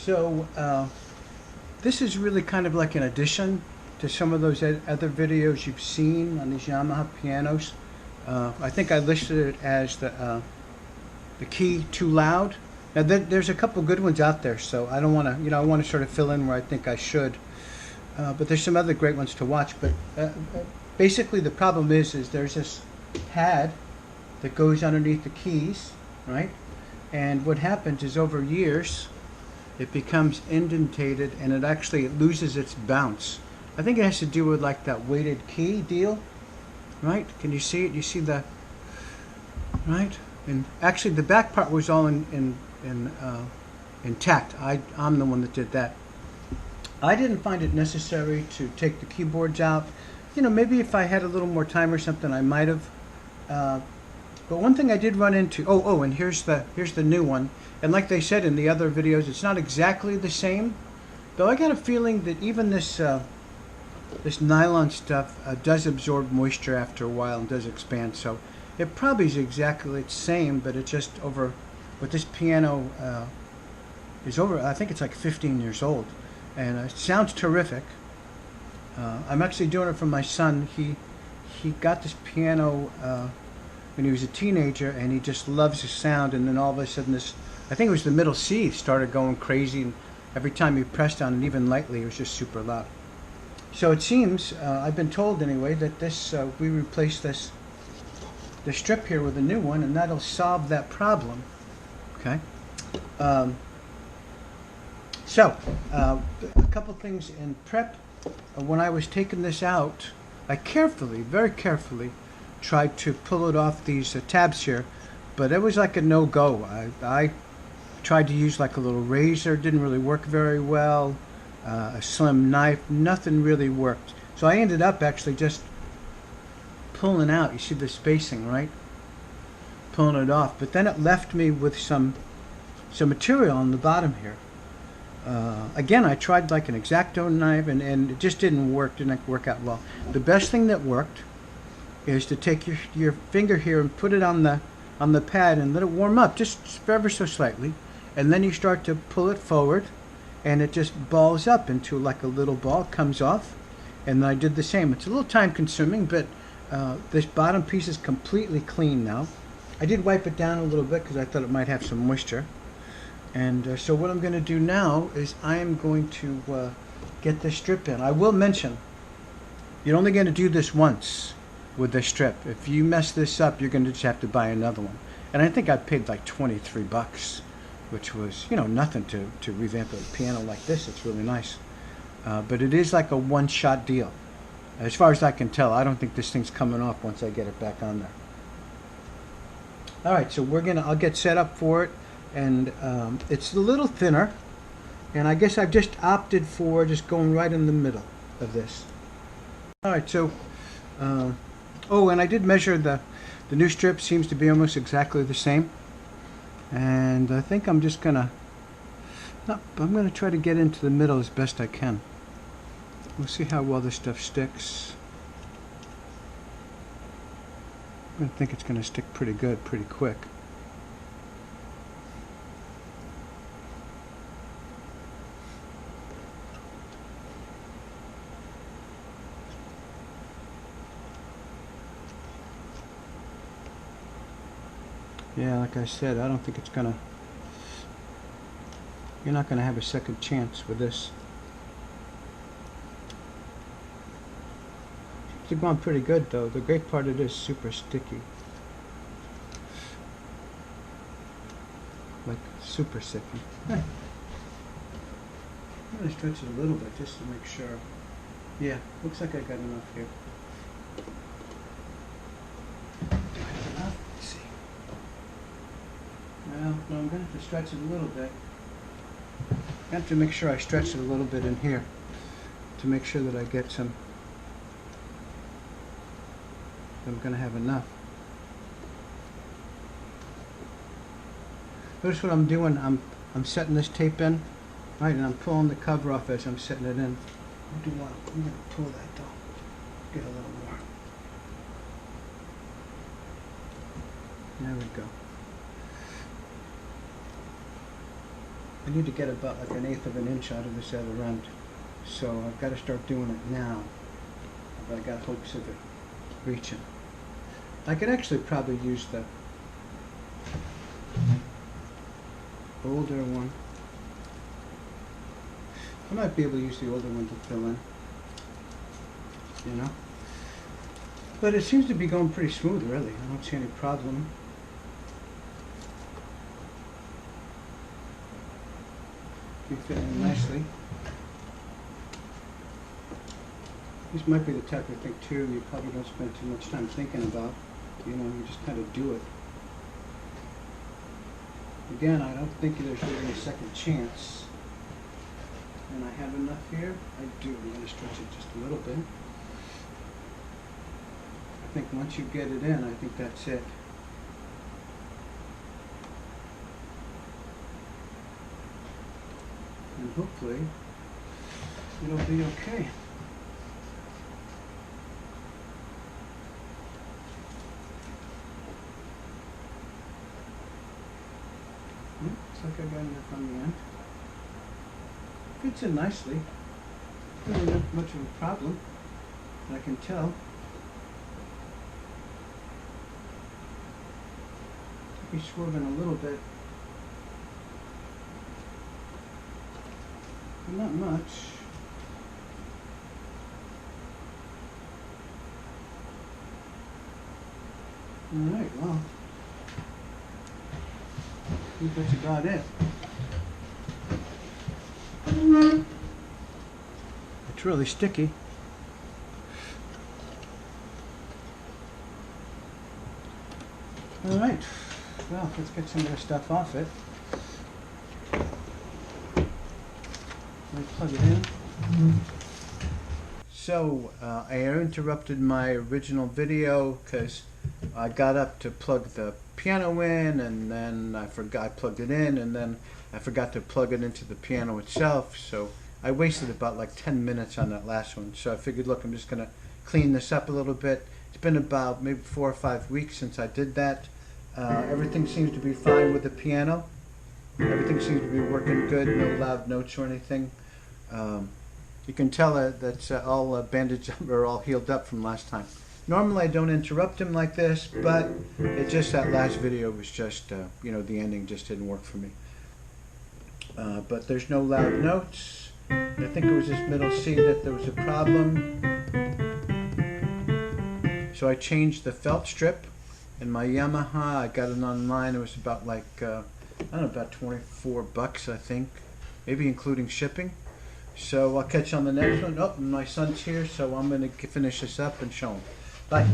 So this is really kind of like an addition to some of those other videos you've seen on these Yamaha pianos. I think I listed it as the key too loud. Now there's a couple good ones out there, so I don't want to, I want to sort of fill in where I think I should. But there's some other great ones to watch. But basically the problem is there's this pad that goes underneath the keys, right? And what happens is over years, it becomes indentated and it loses its bounce. I think it has to do with like that weighted key deal, right? Can you see it? You see the, right? And actually the back part was all intact. I'm the one that did that. I didn't find it necessary to take the keyboards out. Maybe if I had a little more time or something, I might have. But one thing I did run into, and here's the new one. And like they said in the other videos, it's not exactly the same. Though I got a feeling that even this nylon stuff does absorb moisture after a while and does expand. So it probably is exactly the same, but it's just over. But this piano is over. I think it's like 15 years old, and it sounds terrific. I'm actually doing it for my son. He got this piano when he was a teenager, and he just loves the sound. And then all of a sudden, I think it was the middle C, started going crazy, and every time he pressed on it, even lightly, it was just super loud. So it seems, I've been told anyway, that we replaced the strip here with a new one, and that'll solve that problem. Okay. So a couple things in prep. When I was taking this out, I very carefully, tried to pull it off these tabs here, but it was like a no-go. I tried to use like a little razor, didn't really work very well. A slim knife, nothing really worked. So I ended up actually just pulling out. You see the spacing, right? Pulling it off, but then it left me with some material on the bottom here. Again, I tried like an X-Acto knife, and it just didn't work out well. The best thing that worked is to take your finger here and put it on the pad and let it warm up just ever so slightly, and then you start to pull it forward, and it just balls up into like a little ball, comes off, and I did the same. It's a little time consuming, but this bottom piece is completely clean now. I did wipe it down a little bit because I thought it might have some moisture. And so what I'm going to do now is I am going to get this strip in. I will mention, you're only going to do this once with this strip. If you mess this up, you're going to just have to buy another one. And I think I paid like 23 bucks, which was, nothing to revamp a piano like this. It's really nice. But it is like a one-shot deal. As far as I can tell, I don't think this thing's coming off once I get it back on there. All right, so I'll get set up for it. And it's a little thinner, and I guess I've just opted for just going right in the middle of this. All right, so and I did measure the new strip. Seems to be almost exactly the same, and I think I'm just gonna try to get into the middle as best I can. We'll see how well this stuff sticks. I think it's gonna stick pretty good, pretty quick. Yeah, like I said, I don't think it's gonna. You're not gonna have a second chance with this. It's going pretty good though. The great part, it is super sticky. Like super sticky. I'm gonna stretch it a little bit just to make sure. Yeah, looks like I got enough here. No, I'm going to have to stretch it a little bit. I have to make sure I stretch it a little bit in here to make sure that I get some. I'm going to have enough. Notice what I'm doing. I'm setting this tape in, right, and I'm pulling the cover off as I'm setting it in. I'm going to pull that though. Get a little more. There we go. I need to get about like 1/8 of an inch out of this other end. So I've got to start doing it now. But I got hopes of it reaching. I could actually probably use the older one. I might be able to use the older one to fill in, you know. But it seems to be going pretty smooth, really. I don't see any problem. Be fitting nicely. This might be the type of thing too you probably don't spend too much time thinking about. You know, you just kind of do it. Again, I don't think there's really a second chance. And I have enough here. I do. I'm going to stretch it just a little bit. I think once you get it in, I think that's it. And hopefully, it'll be okay. Looks like I got enough on the end. Fits in nicely. Really not much of a problem, I can tell. Be swerving a little bit. But not much. Alright, well, I think that's about it. It's really sticky. Alright, well, let's get some of the stuff off it. Let me plug it in. So, I interrupted my original video because I got up to plug the piano in, and then I plugged it in, and then I forgot to plug it into the piano itself. So I wasted about like 10 minutes on that last one. So I figured, look, I'm just going to clean this up a little bit. It's been about maybe 4 or 5 weeks since I did that. Everything seems to be fine with the piano. Everything seems to be working good, no loud notes or anything. You can tell that's all bandaged up or all healed up from last time. Normally I don't interrupt him like this, but it just, that last video was just, you know, the ending just didn't work for me. But there's no loud notes. I think it was this middle C that there was a problem. So I changed the felt strip in my Yamaha. I got it online. It was about like, I don't know, about 24 bucks, I think, maybe including shipping. So I'll catch you on the next one. Oh, my son's here, so I'm going to finish this up and show him. Bye.